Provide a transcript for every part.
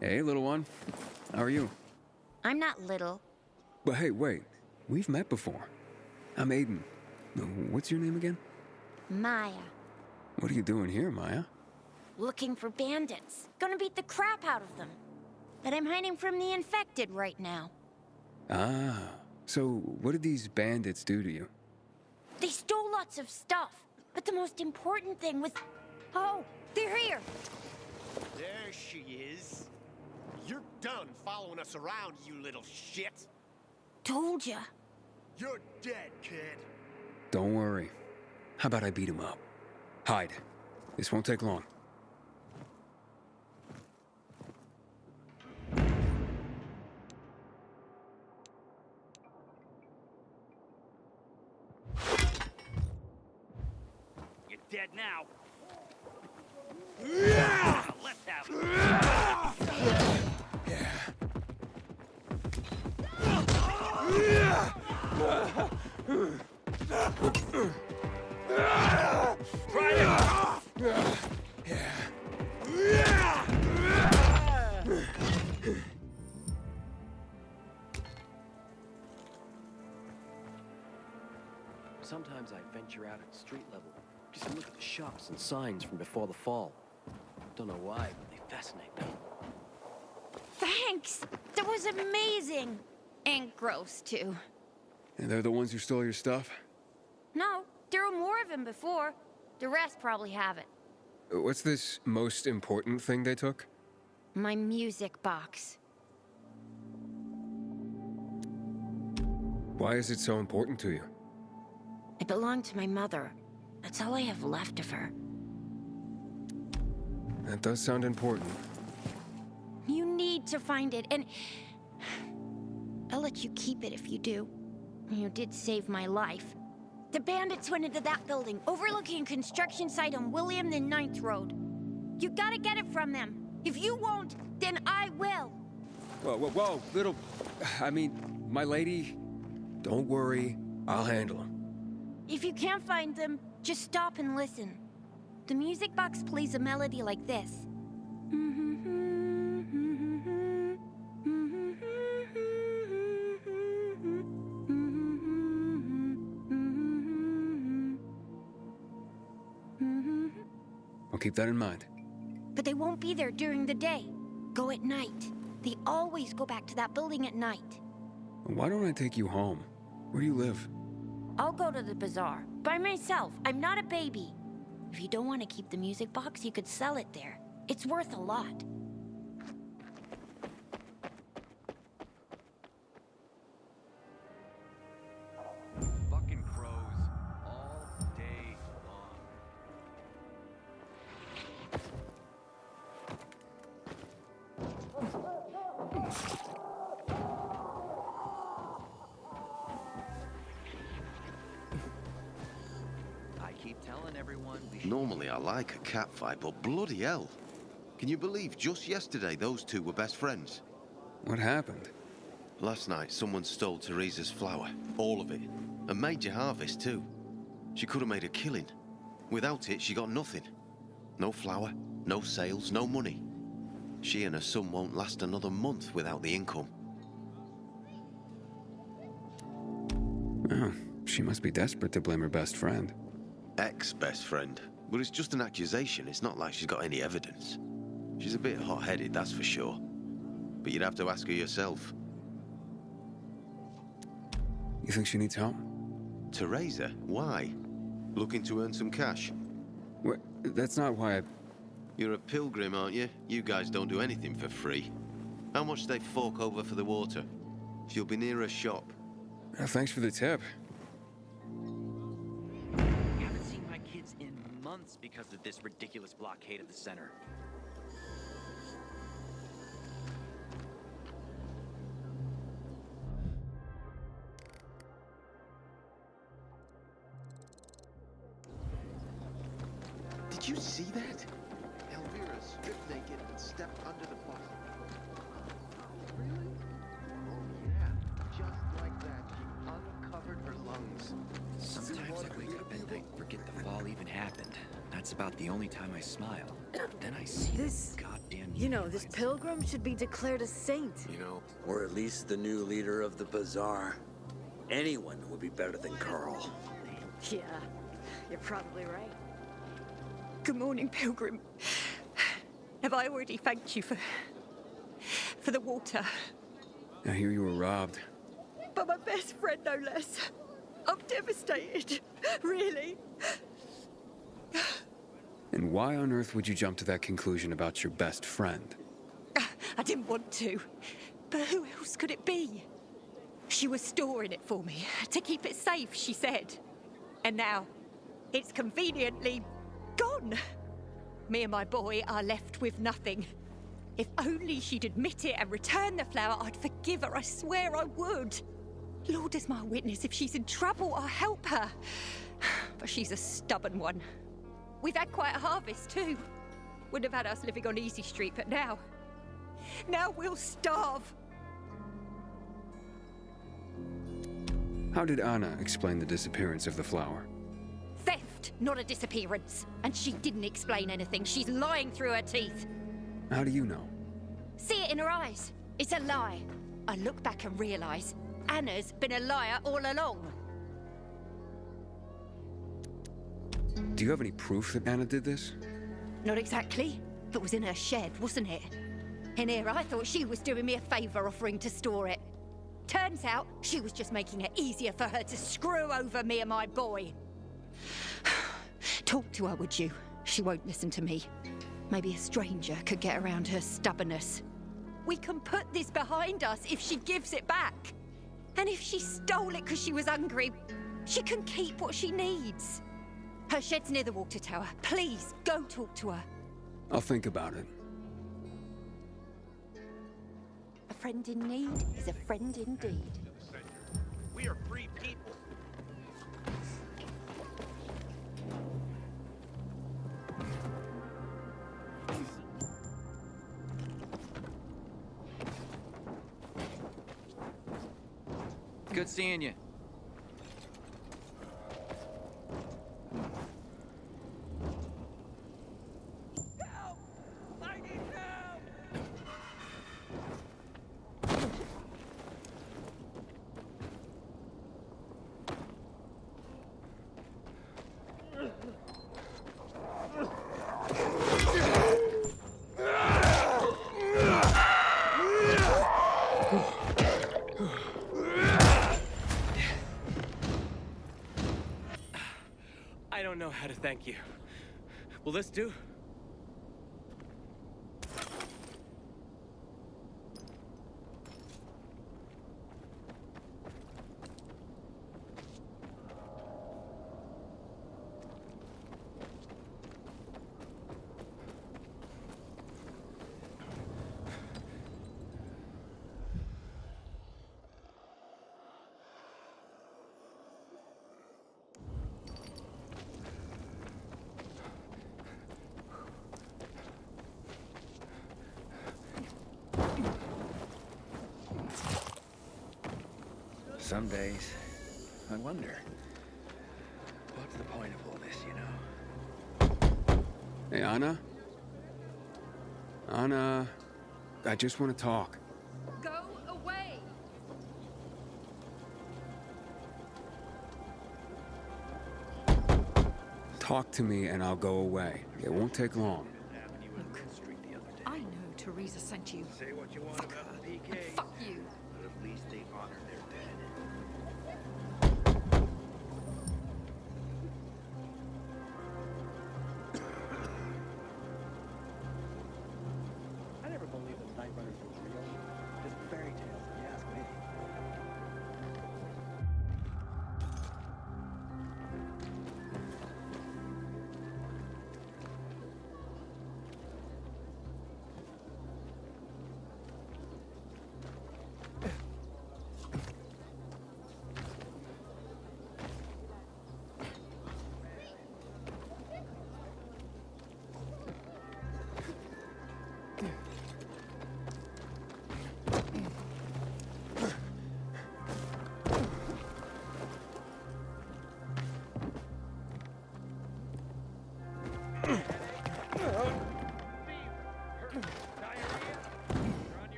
Hey, little one. How are you? I'm not little. But hey, wait. We've met before. I'm Aiden. What's your name again? Maya. What are you doing here, Maya? Looking for bandits. Gonna beat the crap out of them. But I'm hiding from the infected right now. Ah, so what did these bandits do to you? They stole lots of stuff. But the most important thing was... Oh, they're here. There she is. You're done following us around, you little shit. Told ya. You're dead, kid. Don't worry. How about I beat him up? Hide. This won't take long. You're dead now. Let's have it. Try it. Sometimes I venture out at street level just to look at the shops and signs from before the fall. Don't know why, but they fascinate me. Thanks. That was amazing. And gross, too. And they're the ones who stole your stuff? No, there were more of them before. The rest probably haven't. What's this most important thing they took? My music box. Why is it so important to you? It belonged to my mother. That's all I have left of her. That does sound important. You need to find it, and... I'll let you keep it if you do. You did save my life. The bandits went into that building, overlooking a construction site on William the Ninth Road. You gotta get it from them. If you won't, then I will. Whoa, little... I mean, my lady... Don't worry, I'll handle him. If you can't find them, just stop and listen. The music box plays a melody like this. I'll keep that in mind. But they won't be there during the day. Go at night. They always go back to that building at night. Why don't I take you home? Where do you live? I'll go to the bazaar. By myself. I'm not a baby. If you don't want to keep the music box, you could sell it there. It's worth a lot. Fucking crows all day long. I keep telling everyone we should... Normally I like a cat fight, but bloody hell. Can you believe just yesterday those two were best friends? What happened? Last night someone stole Teresa's flour, all of it, and Major harvest too. She could have made a killing. Without it, she got nothing. No flour, no sales, no money. She and her son won't last another month without the income. Oh, she must be desperate to blame her best friend. Ex-best friend. But it's just an accusation, it's not like she's got any evidence. She's a bit hot-headed, that's for sure. But you'd have to ask her yourself. You think she needs help? Teresa? Why? Looking to earn some cash? What? That's not why I... You're a pilgrim, aren't you? You guys don't do anything for free. How much do they fork over for the water? She'll be near a shop. Thanks for the tip. Haven't seen my kids in months because of this ridiculous blockade of the center. Did you see that? Elvira stripped naked and stepped under the bus. Really? Oh yeah, just like that, she uncovered her lungs. Sometimes I wake up at night and forget the fall even happened. Not That's about the only time I smile. Then I see This, goddamn. you know, this pilgrim should be declared a saint. You know, or at least the new leader of the bazaar. Anyone would be better than Carl. Yeah, you're probably right. Good morning, Pilgrim. Have I already thanked you for the water? I hear you were robbed. But my best friend, no less. I'm devastated. Really. And why on earth would you jump to that conclusion about your best friend? I didn't want to. But who else could it be? She was storing it for me, to keep it safe, she said. And now, it's conveniently gone. Me and my boy are left with nothing. If only she'd admit it and return the flower, I'd forgive her, I swear I would. Lord is my witness, if she's in trouble, I'll help her. But she's a stubborn one. We've had quite a harvest, too. Wouldn't have had us living on Easy Street, but now we'll starve. How did Anna explain the disappearance of the flower? Theft, not a disappearance. And she didn't explain anything. She's lying through her teeth. How do you know? See it in her eyes. It's a lie. I look back and realize Anna's been a liar all along. Do you have any proof that Anna did this? Not exactly, but was in her shed, wasn't it? In here, I thought she was doing me a favor offering to store it. Turns out, she was just making it easier for her to screw over me and my boy. Talk to her, would you? She won't listen to me. Maybe a stranger could get around her stubbornness. We can put this behind us if she gives it back. And if she stole it because she was hungry, she can keep what she needs. Her shed's near the water tower. Please, go talk to her. I'll think about it. A friend in need is a friend indeed. We are free people. Good seeing you. I don't know how to thank you. Will this do? Some days, I wonder, what's the point of all this, you know? Hey, Anna? Anna, I just want to talk. Go away! Talk to me and I'll go away. It won't take long. I know Teresa sent you. Say what you want about the PK, And fuck you. but at least they honor their dead. I never believed that Night Runners was real. Just fairy tales, if you ask me.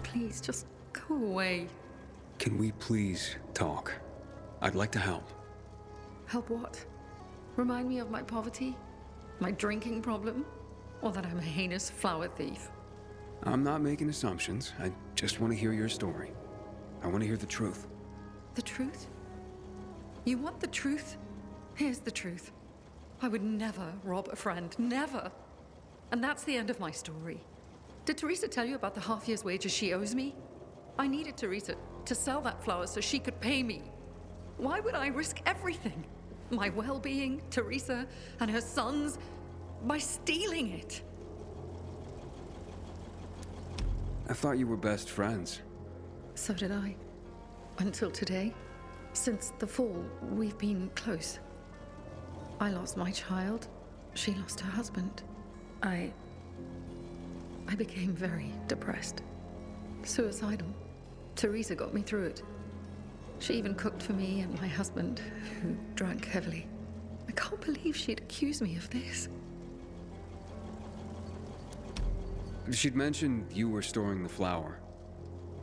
Please, just go away. Can we please talk? I'd like to help. Help what? Remind me of my poverty? My drinking problem? Or that I'm a heinous flower thief? I'm not making assumptions. I just want to hear your story. I want to hear the truth. The truth? You want the truth? Here's the truth. I would never rob a friend. Never. And that's the end of my story. Did Teresa tell you about the half year's wages she owes me? I needed Teresa to sell that flower so she could pay me. Why would I risk everything? My well-being, Teresa, and her sons, by stealing it? I thought you were best friends. So did I. Until today. Since the fall, we've been close. I lost my child. She lost her husband. I became very depressed. Suicidal. Teresa got me through it. She even cooked for me and my husband, who drank heavily. I can't believe she'd accuse me of this. She'd mentioned you were storing the flower.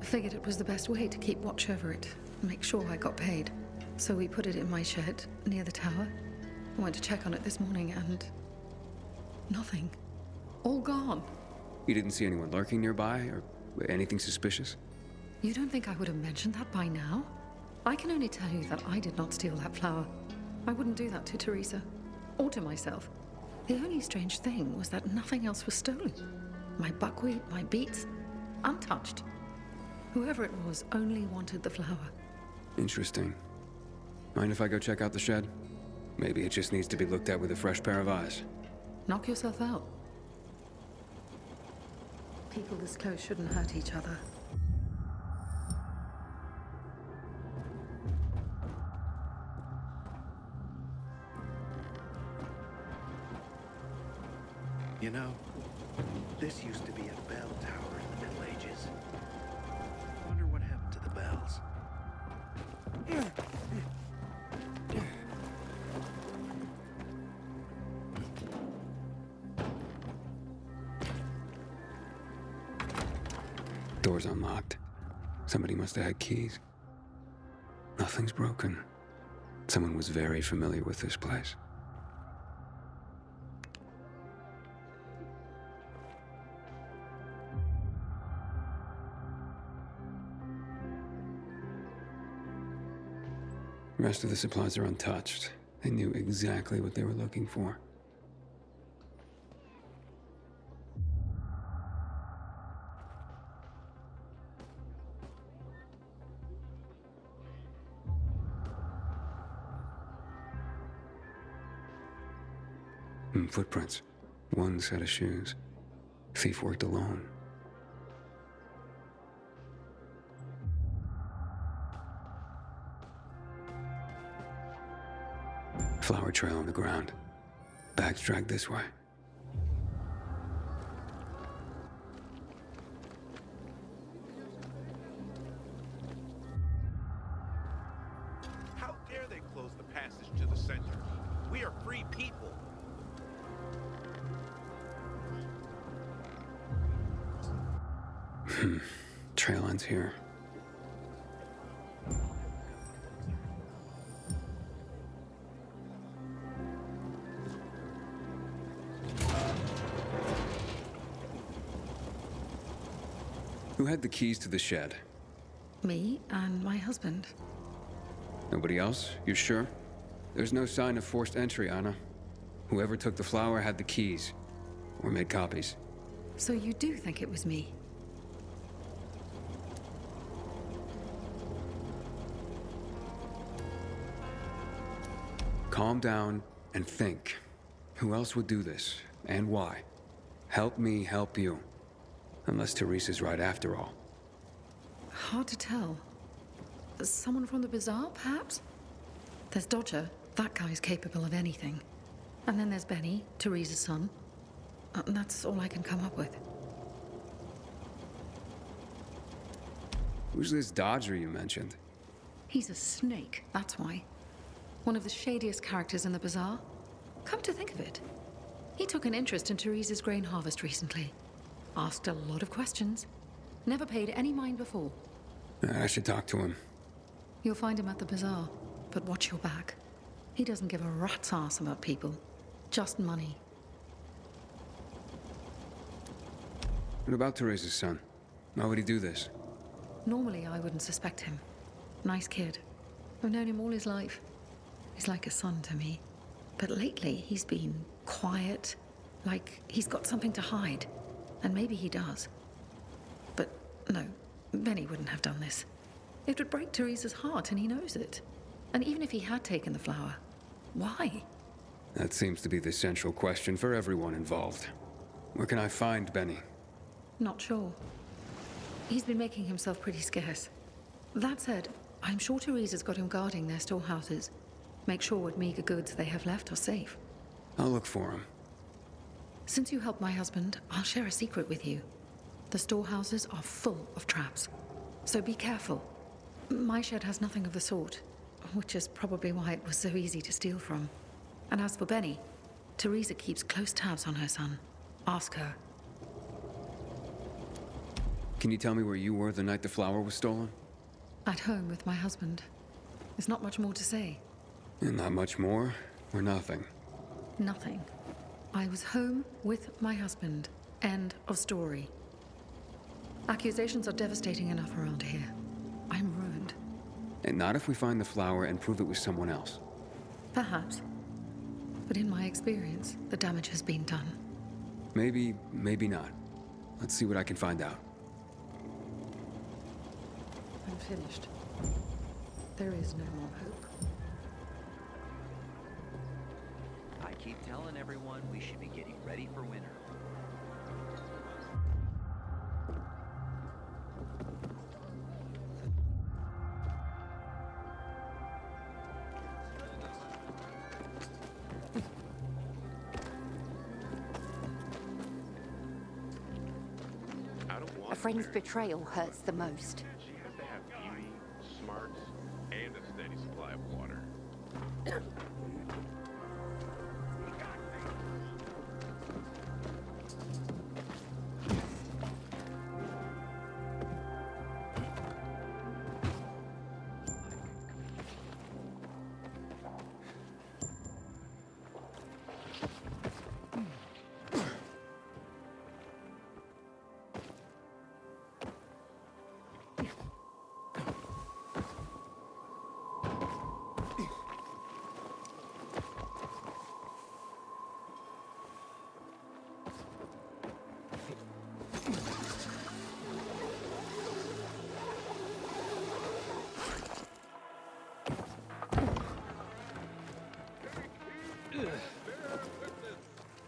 I figured it was the best way to keep watch over it, make sure I got paid. So we put it in my shed near the tower. I went to check on it this morning and nothing. All gone. You didn't see anyone lurking nearby or anything suspicious? You don't think I would have mentioned that by now? I can only tell you that I did not steal that flower. I wouldn't do that to Teresa, or to myself. The only strange thing was that nothing else was stolen. My buckwheat, my beets, untouched. Whoever it was only wanted the flower. Interesting. Mind if I go check out the shed? Maybe it just needs to be looked at with a fresh pair of eyes. Knock yourself out. People this close shouldn't hurt each other. You know, this used to be a bell tower in the Middle Ages. Wonder what happened to the bells. Door's unlocked. Somebody must have had keys. Nothing's broken. Someone was very familiar with this place. The rest of the supplies are untouched. They knew exactly what they were looking for. Footprints. One set of shoes. Thief worked alone. Flower trail on the ground. Bags dragged this way. How dare they close the passage to the center? We are free people. Trail ends here. Who had the keys to the shed? Me and my husband. Nobody else? You sure? There's no sign of forced entry, Anna. Whoever took the flower had the keys. Or made copies. So you do think it was me? Calm down and think. Who else would do this? And why? Help me help you. Unless Teresa's right after all. Hard to tell. Someone from the bazaar, perhaps? There's Dodger. That guy's capable of anything. And then there's Benny, Teresa's son. And that's all I can come up with. Who's this Dodger you mentioned? He's a snake, that's why. One of the shadiest characters in the bazaar. Come to think of it, he took an interest in Therese's grain harvest recently. Asked a lot of questions. Never paid any mind before. I should talk to him. You'll find him at the bazaar, but watch your back. He doesn't give a rat's ass about people. Just money. What about Therese's son? Why would he do this? Normally, I wouldn't suspect him. Nice kid. I've known him all his life. He's like a son to me. But lately, he's been quiet, like he's got something to hide. And maybe he does. But no, Benny wouldn't have done this. It would break Therese's heart, and he knows it. And even if he had taken the flower, why? That seems to be the central question for everyone involved. Where can I find Benny? Not sure. He's been making himself pretty scarce. That said, I'm sure Theresa's got him guarding their storehouses. Make sure what meager goods they have left are safe. I'll look for him. Since you helped my husband, I'll share a secret with you. The storehouses are full of traps. So be careful. My shed has nothing of the sort, which is probably why it was so easy to steal from. And as for Benny, Theresa keeps close tabs on her son. Ask her. Can you tell me where you were the night the flower was stolen? At home with my husband. There's not much more to say. And not much more, or nothing? Nothing. I was home with my husband. End of story. Accusations are devastating enough around here. I'm ruined. And not if we find the flower and prove it was someone else. Perhaps. But in my experience, the damage has been done. Maybe, maybe not. Let's see what I can find out. I'm finished. There is no more hope. I keep telling everyone we should be getting ready for winter. I don't want A friend's betrayal hurts the most. She has to have beauty, smarts, and a steady supply of water.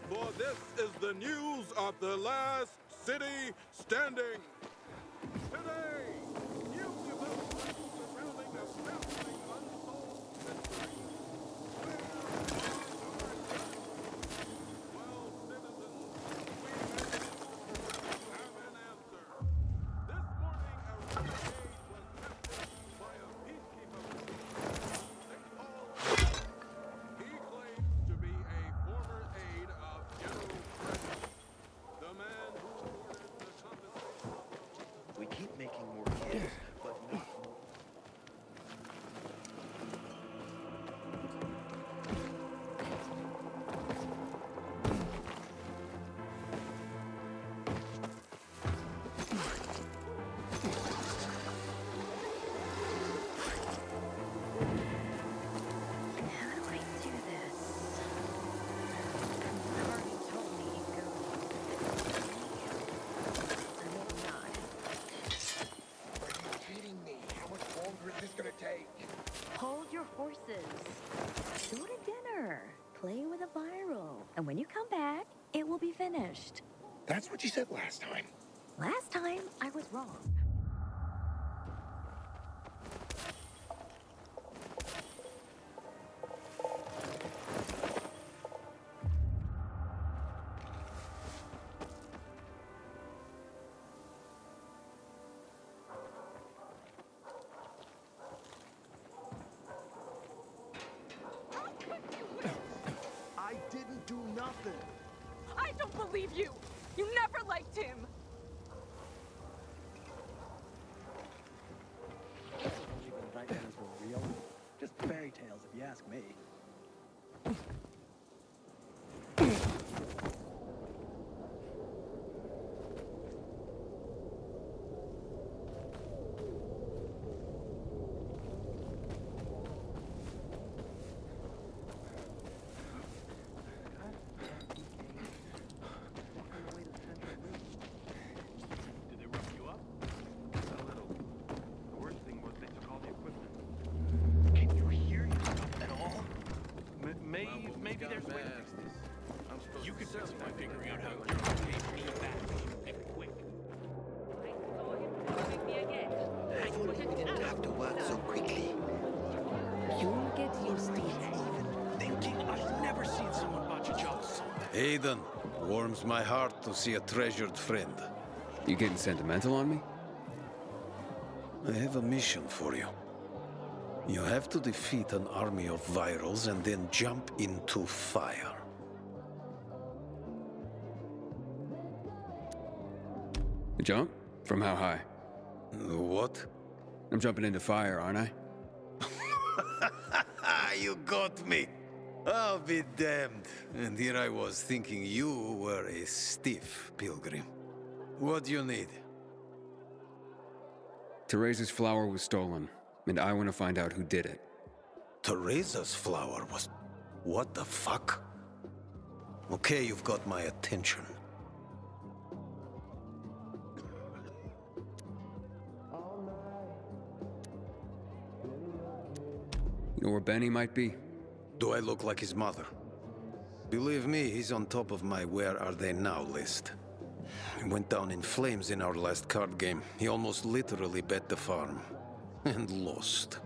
For this is the news of the last city standing. Today, new developments surrounding the baffling unsolved mystery. Well, citizens, we have an answer. This morning, a renegade was captured by a peacekeeper. He claims to be a former aide of General Frederick, the man who ordered the confiscation. We keep making more kids, but not more. How do I do this? You already told me to go. I hope not. Are you kidding me? How much longer is this gonna take? Hold your horses. Go to dinner. Play with a viral. And when you come back, it will be finished. That's what you said last time. Last time, I was wrong. believe you! You never liked him! I don't believe the nightmares were real. Just fairy tales, if you ask me. Did they rough you up? A little. The worst thing was they took all the equipment. Can you hear yourself at all? Maybe there's a way to fix this. You can fix it by figuring out how you're gonna pay me back and quick. If only we didn't have to work so quickly. You'll get used to it. Thinking I've never seen someone botch a job so bad. Aiden, warms my heart to see a treasured friend. You getting sentimental on me? I have a mission for you. You have to defeat an army of virals and then jump into fire. Jump? From how high? What? I'm jumping into fire, aren't I? You got me. I'll be damned. And here I was thinking you were a stiff pilgrim. What do you need? Teresa's flower was stolen, and I want to find out who did it. Teresa's flower was... What the fuck? Okay, you've got my attention. You know where Benny might be? Do I look like his mother? Believe me, he's on top of my where are they now list. He went down in flames in our last card game. He almost literally bet the farm. And lost.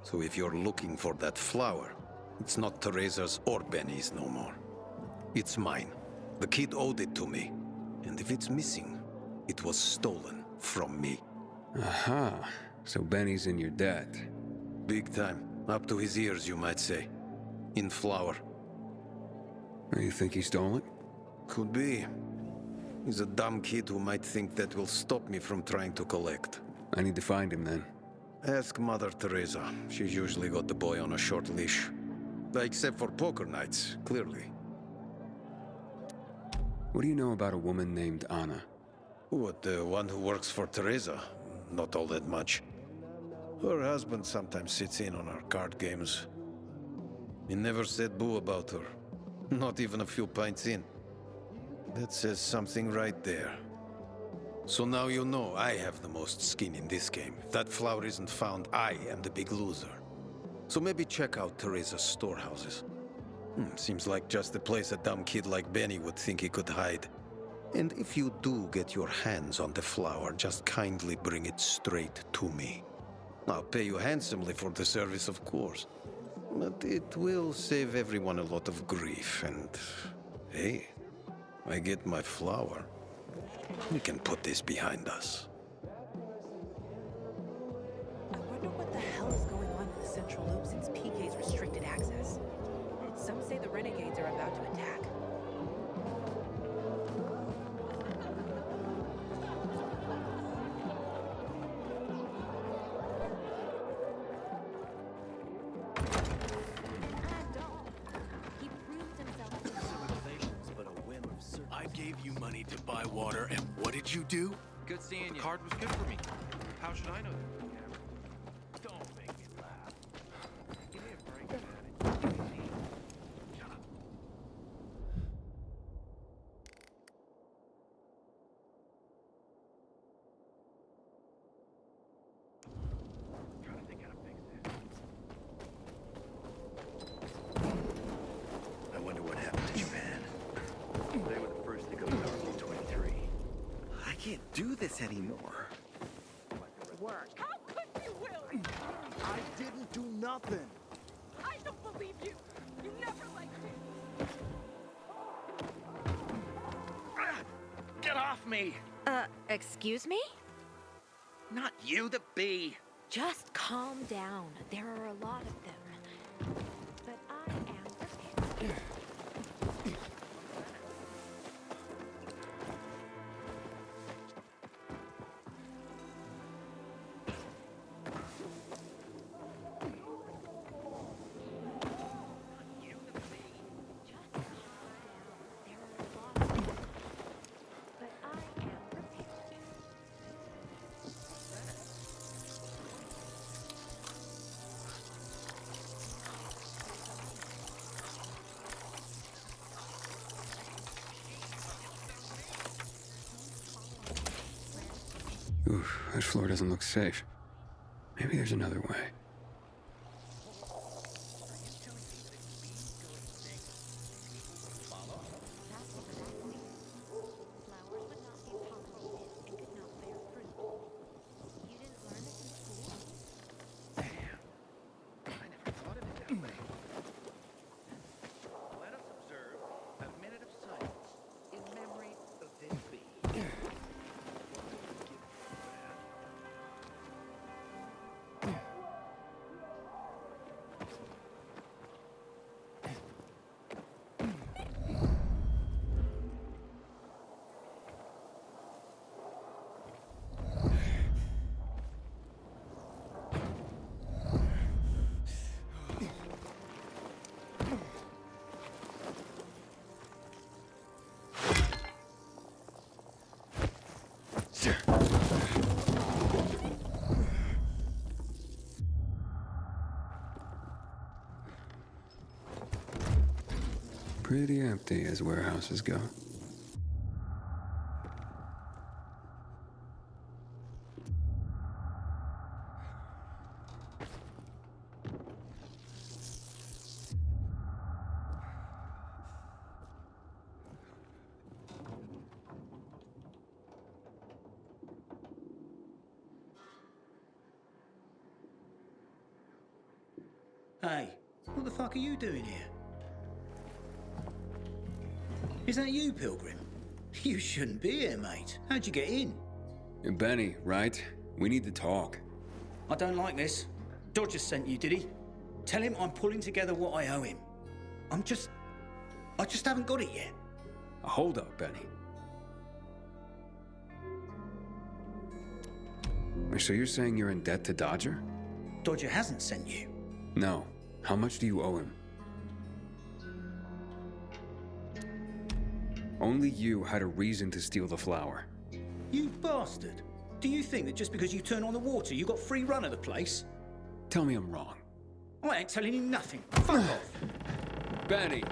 So if you're looking for that flower, it's not Teresa's or Benny's no more. It's mine. The kid owed it to me. And if it's missing, it was stolen from me. Aha. So Benny's in your debt. Big time. Up to his ears, you might say. In flour. You think he stole it? Could be. He's a dumb kid who might think that will stop me from trying to collect. I need to find him then. Ask Mother Teresa. She's usually got the boy on a short leash. Except for poker nights, clearly. What do you know about a woman named Anna? What, the one who works for Teresa? Not all that much. Her husband sometimes sits in on our card games. He never said boo about her. Not even a few pints in. That says something right there. So now you know I have the most skin in this game. If that flower isn't found, I am the big loser. So maybe check out Teresa's storehouses. Seems like just a place a dumb kid like Benny would think he could hide. And if you do get your hands on the flower, just kindly bring it straight to me. I'll pay you handsomely for the service, of course. But it will save everyone a lot of grief, and... hey, I get my flower. We can put this behind us. I wonder what the hell is going on in the Central Loop since PK's restricted access. Some say the Renegades are about to attack. I gave you money to buy water, and what did you do? Good seeing you. The card was good for me. How should I know that? Don't make me laugh. Give me a break, man. Shut up. I'm trying to think how to fix this. I wonder what happened to Japan. They were the first to go to RC-23. I can't do this anymore. Work. How could you, Will? I didn't do nothing. I don't believe you. You never liked him. Get off me! Excuse me? Not you, the bee! Just calm down. There are a lot of them. But I am prepared. Oof, that floor doesn't look safe. Maybe there's another way. Let us observe a minute of silence in memory of this bee. Pretty empty as warehouses go. Hey, what the fuck are you doing here? Is that you, Pilgrim? You shouldn't be here, mate. How'd you get in? You're Benny, right? We need to talk. I don't like this. Dodger sent you, did he? Tell him I'm pulling together what I owe him. I just haven't got it yet. Hold up, Benny. So you're saying you're in debt to Dodger? Dodger hasn't sent you. No. How much do you owe him? Only you had a reason to steal the flower. You bastard. Do you think that just because you turn on the water, you got free run of the place? Tell me I'm wrong. I ain't telling you nothing. Fuck off. Benny!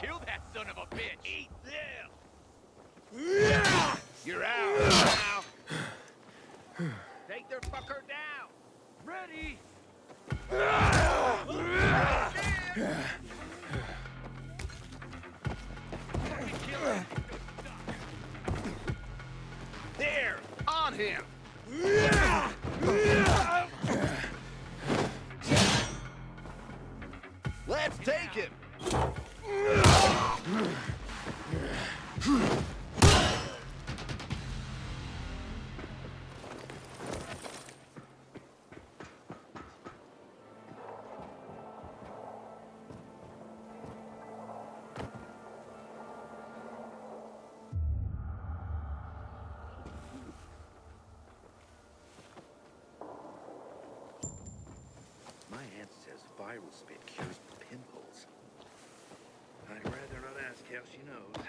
Kill that son of a bitch! Eat them! You're out now! Take their fucker down! Ready! There! On him! Let's take him! My aunt says viral spit cures pimples. I'd rather not ask how she knows.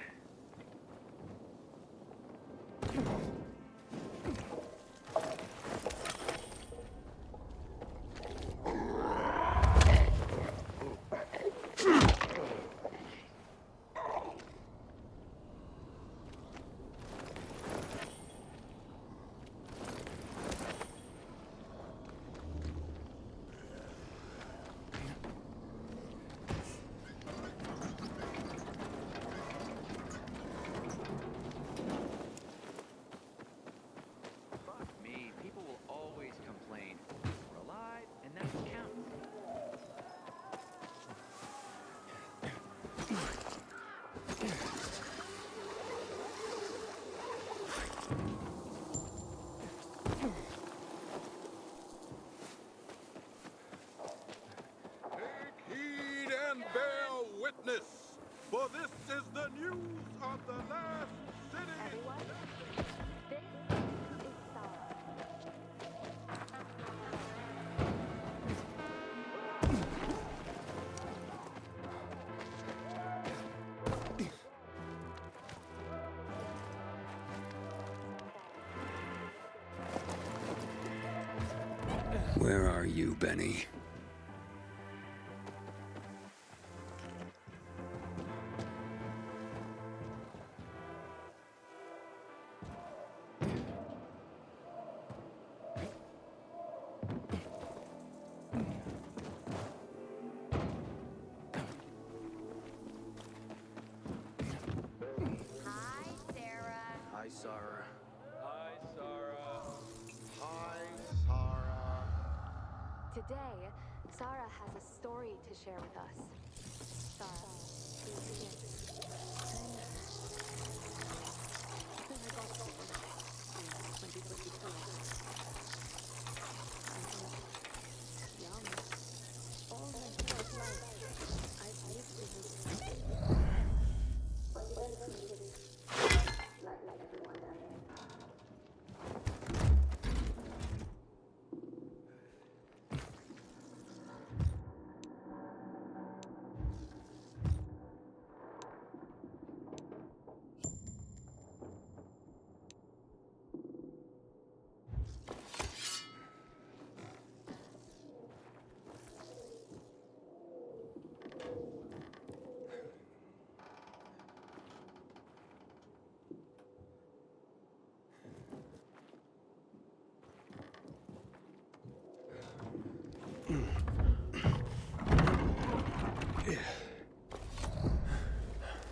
Fuck me, people will always complain. We're alive, and that's what counts. Take heed and bear witness, for this is the news of the last city. Where are you, Benny? Hi, Sarah. Hi, Sarah. Hi, Sarah. Hi, Sarah. Today, Sarah has a story to share with us. Sarah, please begin.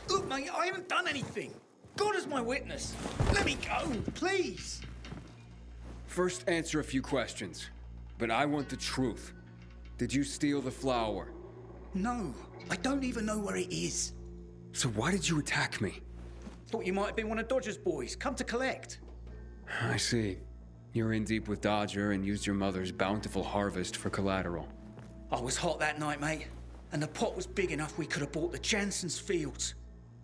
Look, mate, I haven't done anything. God is my witness. Let me go, please. First, answer a few questions. But I want the truth. Did you steal the flower? No, I don't even know where it is. So why did you attack me? Thought you might have been one of Dodger's boys, come to collect. I see. You're in deep with Dodger and used your mother's bountiful harvest for collateral. I was hot that night, mate. And the pot was big enough we could have bought the Jansen's fields.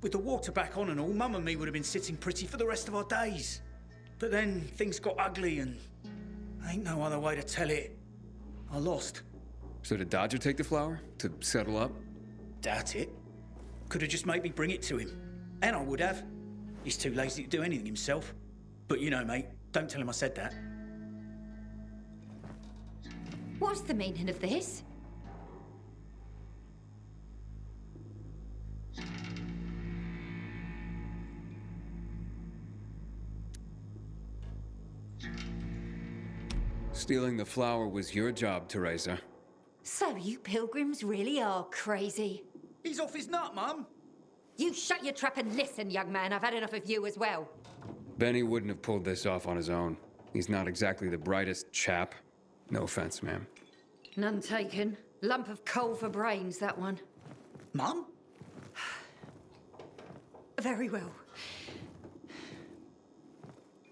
With the water back on and all, Mum and me would have been sitting pretty for the rest of our days. But then things got ugly and ain't no other way to tell it. I lost. So did Dodger take the flower? To settle up? Doubt it. Could have just made me bring it to him. And I would have. He's too lazy to do anything himself. But you know, mate, don't tell him I said that. What's the meaning of this? Stealing the flower was your job, Teresa. So you pilgrims really are crazy. He's off his nut, Mum. You shut your trap and listen, young man. I've had enough of you as well. Benny wouldn't have pulled this off on his own. He's not exactly the brightest chap. No offense, ma'am. None taken. Lump of coal for brains, that one. Mum? Very well.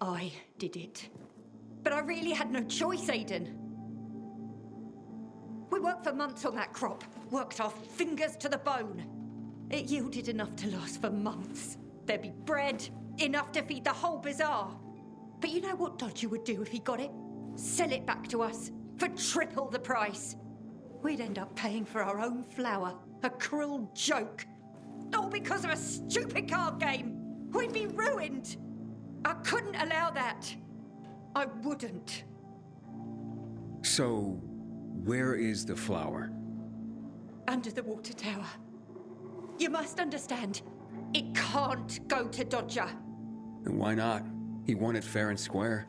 I did it. But I really had no choice, Aiden. We worked for months on that crop. Worked our fingers to the bone. It yielded enough to last for months. There'd be bread, enough to feed the whole bazaar. But you know what Dodger would do if he got it? Sell it back to us for triple the price. We'd end up paying for our own flour. A cruel joke. All because of a stupid card game. We'd be ruined. I couldn't allow that. I wouldn't. So, where is the flower? Under the water tower. You must understand, it can't go to Dodger. And why not? He won it fair and square.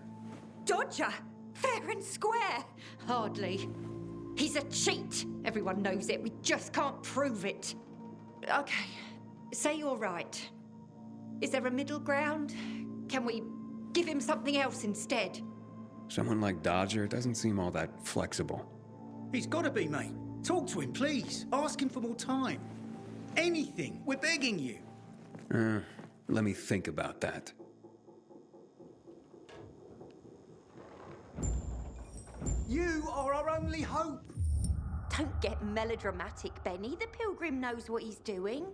Dodger? Fair and square? Hardly. He's a cheat. Everyone knows it. We just can't prove it. Okay, say you're right. Is there a middle ground? Can we give him something else instead? Someone like Dodger doesn't seem all that flexible. He's got to be, mate. Talk to him, please. Ask him for more time. Anything. We're begging you. Let me think about that. You are our only hope. Don't get melodramatic, Benny. The pilgrim knows what he's doing.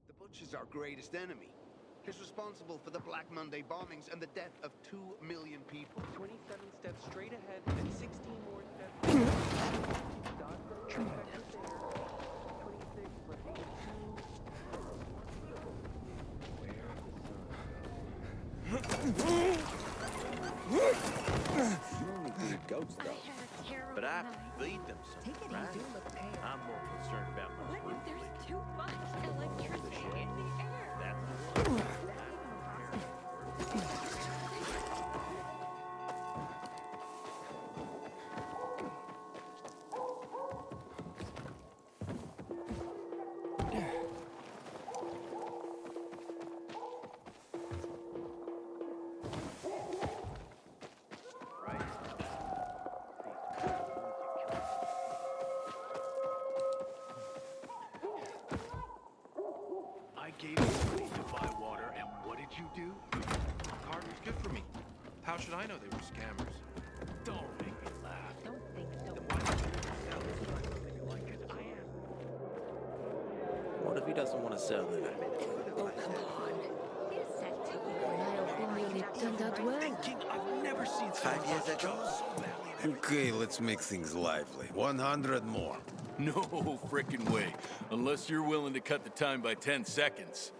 The Butcher's our greatest enemy. He's responsible for the Black Monday bombings and the death of 2 million people. 27 steps straight ahead and 16 more steps. Trifecta there. 26 plus 82. You only feed goats, though. But I feed them Take it right? easy. Look pale. I'm more concerned about my What roof if there's leak. too much electricity in the air? That's the one. I gave you money to buy water, and what did you do? The card was good for me. How should I know they were scammers? Don't make me laugh. Don't think so. Then why don't you sell this for something you like it? I am. What if he doesn't want to sell it? Oh, come on. Is that taking a while? It turned out well. I've never seen 5 years ago. Okay, let's make things lively. 100 more. No frickin' way. Unless you're willing to cut the time by 10 seconds.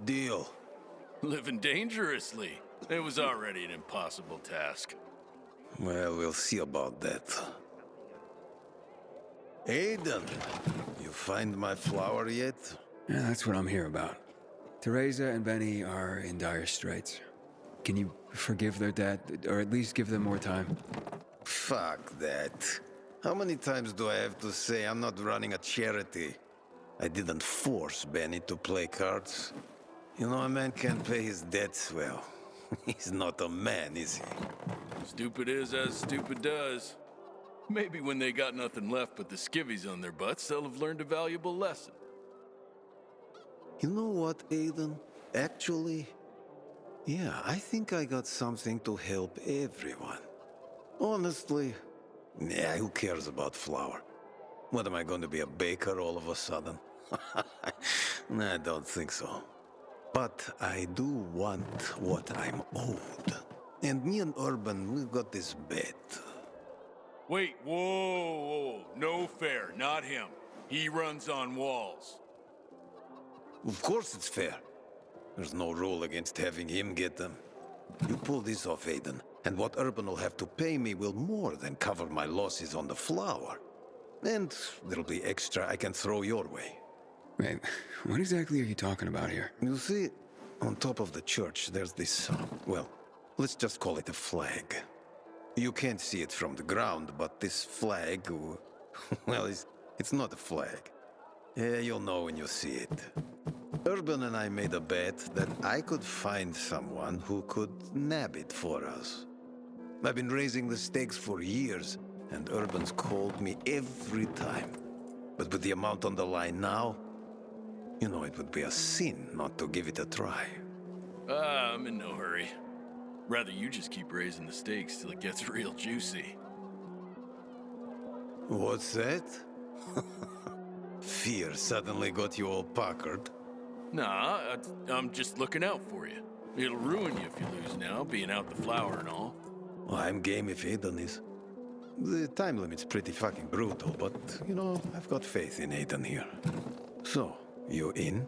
Deal. Living dangerously. It was already an impossible task. Well, we'll see about that. Aiden, you find my flower yet? Yeah, that's what I'm here about. Teresa and Benny are in dire straits. Can you forgive their dad, or at least give them more time? Fuck that. How many times do I have to say I'm not running a charity? I didn't force Benny to play cards. You know, a man can't pay his debts well. He's not a man, is he? Stupid is as stupid does. Maybe when they got nothing left but the skivvies on their butts, they'll have learned a valuable lesson. You know what, Aiden? Actually, yeah, I think I got something to help everyone. Honestly, yeah, who cares about flour? What, am I going to be a baker all of a sudden? Nah, I don't think so. But I do want what I'm owed. And me and Urban, we got this bet. Wait, whoa. No fair, not him. He runs on walls. Of course it's fair. There's no rule against having him get them. You pull this off, Aiden, and what Urban will have to pay me will more than cover my losses on the flour. And there'll be extra I can throw your way. Wait, what exactly are you talking about here? You see, on top of the church, there's this, well, let's just call it a flag. You can't see it from the ground, but this flag, well, it's not a flag. Yeah, you'll know when you see it. Urban and I made a bet that I could find someone who could nab it for us. I've been raising the stakes for years, and Urban's called me every time. But with the amount on the line now, you know it would be a sin not to give it a try. I'm in no hurry. Rather you just keep raising the stakes till it gets real juicy. What's that? Fear suddenly got you all puckered. Nah, I'm just looking out for you. It'll ruin you if you lose now, being out the flour and all. Well, I'm game if Aiden is. The time limit's pretty fucking brutal, but, you know, I've got faith in Aiden here. So, you in?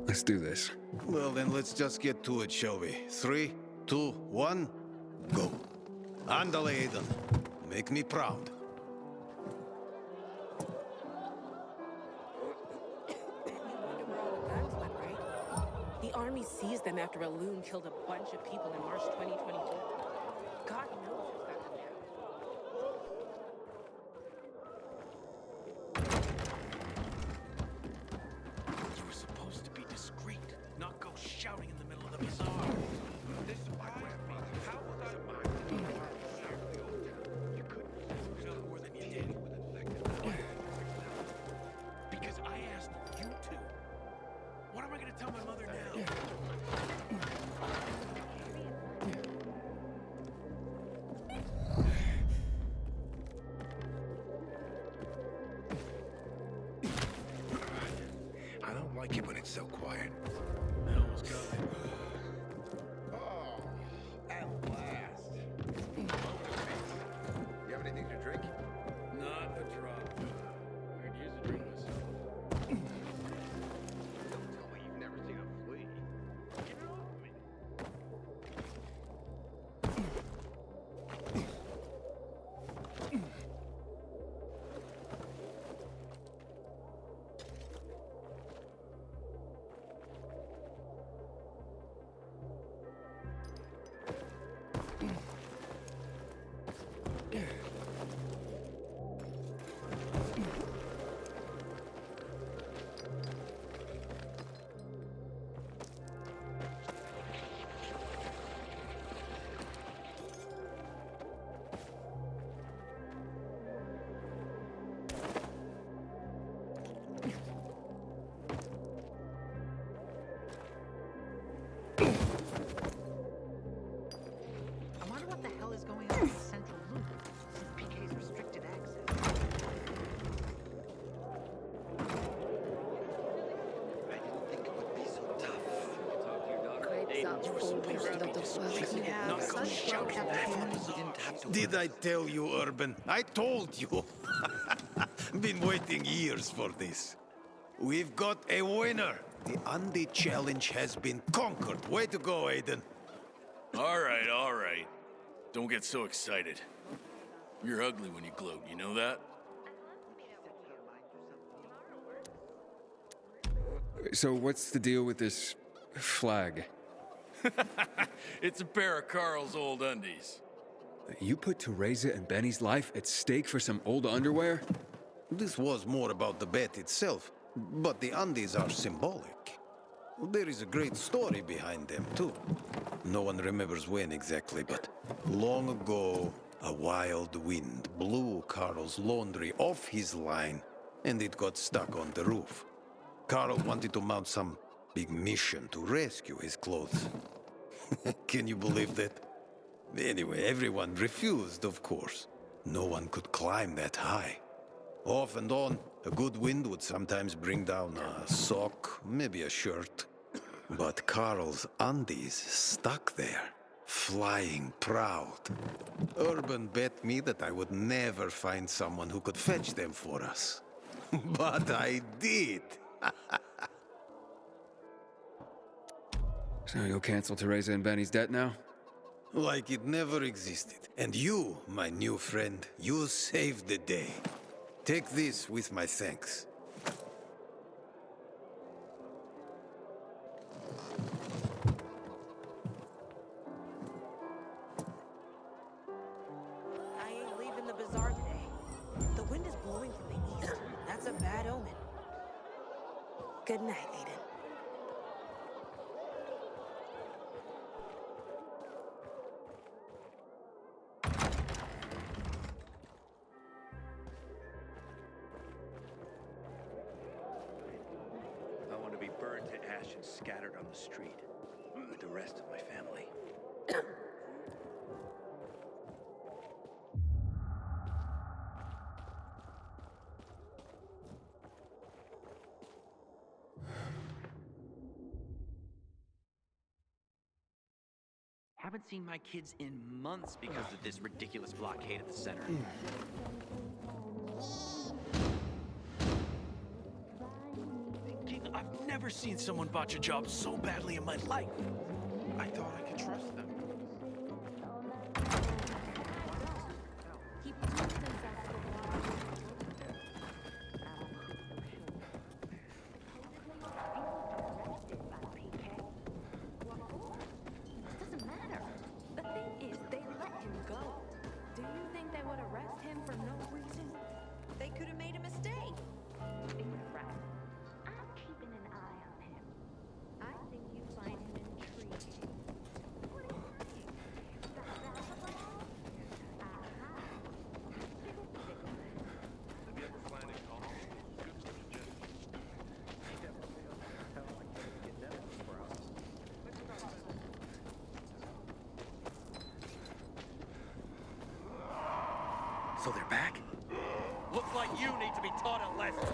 Let's do this. Well, then let's just get to it, shall we? 3, 2, 1, go. Andale, Aiden. Make me proud. The army seized them after a loon killed a bunch of people in March 2022. God knows what's got them now. You were supposed to be discreet, not go shouting in the middle of the bazaar. This is my grandfather. How was I mine? You couldn't know more than you did. Because I asked you to. What am I going to tell my mother now? I don't like it when it's so quiet. I almost got it. Oh, at last. You have anything to drink? Not a drop. I could use a drink myself. Don't tell me you've never seen a flea. Give it off me. I wonder what the hell is going on in the central loop since PK's restricted access. I didn't think it would be so tough. Talk to your daughter. Did I tell you, Urban? I told you. Been waiting years for this. We've got a winner. The Andy challenge has been conquered. Way to go, Aiden. All right. Don't get so excited. You're ugly when you gloat, you know that? So what's the deal with this flag? It's a pair of Carl's old undies. You put Teresa and Benny's life at stake for some old underwear? This was more about the bet itself, but the undies are symbolic. There is a great story behind them, too. No one remembers when exactly, but long ago, a wild wind blew Carl's laundry off his line, and it got stuck on the roof. Carl wanted to mount some big mission to rescue his clothes. Can you believe that? Anyway, everyone refused, of course. No one could climb that high. Off and on, a good wind would sometimes bring down a sock, maybe a shirt. But Carl's undies stuck there, flying proud. Urban bet me that I would never find someone who could fetch them for us. But I did. So you'll cancel Teresa and Benny's debt now? Like it never existed. And you, my new friend, you saved the day. Take this with my thanks. I ain't leaving the bazaar today. The wind is blowing from the east. That's a bad omen. Good night, Aiden. I want to be burned to ash and scattered on the street with the rest of my family. Haven't seen my kids in months because of this ridiculous blockade at the center. I've never seen someone botch a job so badly in my life. I thought I could trust them. He proved himself to the law. Doesn't matter. The thing is, they let him go. Do you think they would arrest him for no reason? They could have made a mistake. Right. I'm keeping an eye on him. I think you find him intriguing. What do you think? Have you ever planted coffee? Good suggestion. So they're back? Looks like you need to be taught a lesson.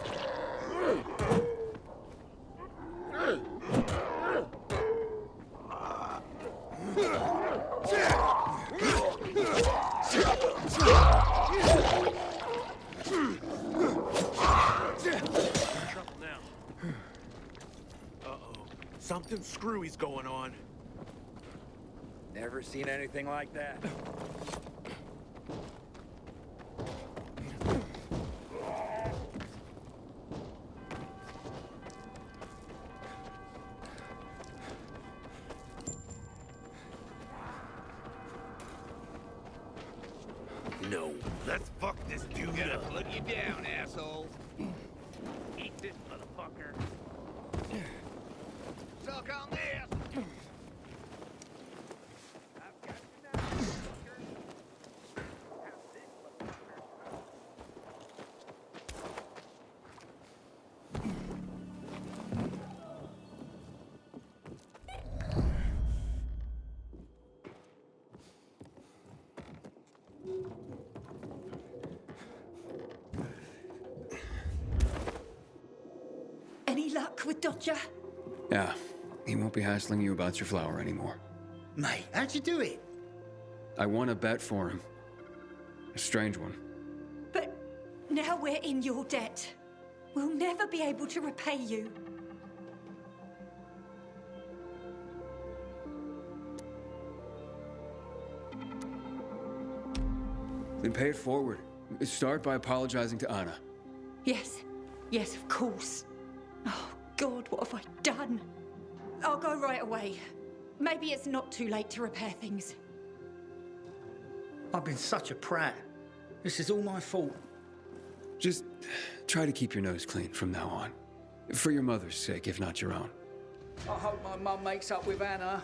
Trouble now. Uh-oh. Something screwy's going on. Never seen anything like that. No. Let's fuck this dude up. Put you down, asshole. Eat this, motherfucker. Suck on this. Any luck with Dodger? Yeah, he won't be hassling you about your flower anymore. Mate, how'd you do it? I won a bet for him. A strange one. But now we're in your debt. We'll never be able to repay you. Then pay it forward. Start by apologizing to Anna. Yes, yes, of course. Oh, God, what have I done? I'll go right away. Maybe it's not too late to repair things. I've been such a prat. This is all my fault. Just try to keep your nose clean from now on. For your mother's sake, if not your own. I hope my mum makes up with Anna.